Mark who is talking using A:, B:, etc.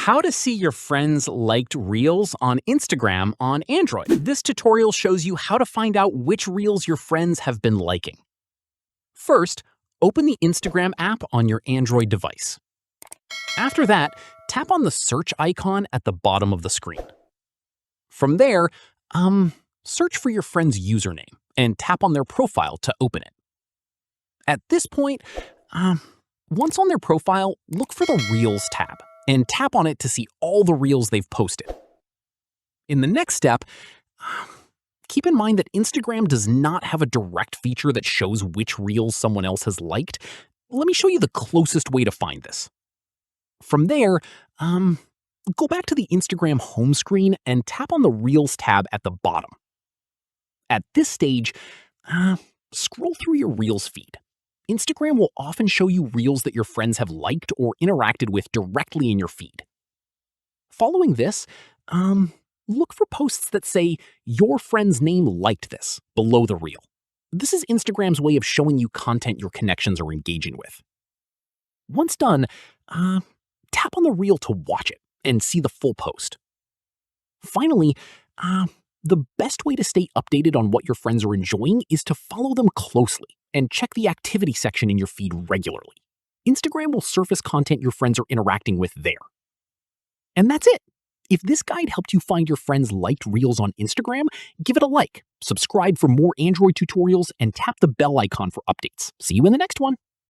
A: How to see your friends' liked reels on Instagram on Android. This tutorial shows you how to find out which reels your friends have been liking. First, open the Instagram app on your Android device. After that, tap on the search icon at the bottom of the screen. From there, search for your friend's username and tap on their profile to open it. At this point, once on their profile, look for the Reels tab and tap on it to see all the reels they've posted. In the next step, keep in mind that Instagram does not have a direct feature that shows which reels someone else has liked. Let me show you the closest way to find this. From there, go back to the Instagram home screen and tap on the Reels tab at the bottom. At this stage, scroll through your Reels feed. Instagram will often show you reels that your friends have liked or interacted with directly in your feed. Following this, look for posts that say, "Your friend's name liked this," below the reel. This is Instagram's way of showing you content your connections are engaging with. Once done, tap on the reel to watch it and see the full post. Finally, the best way to stay updated on what your friends are enjoying is to follow them closely and check the activity section in your feed regularly. Instagram will surface content your friends are interacting with there. And that's it. If this guide helped you find your friends' liked reels on Instagram, give it a like, subscribe for more Android tutorials, and tap the bell icon for updates. See you in the next one.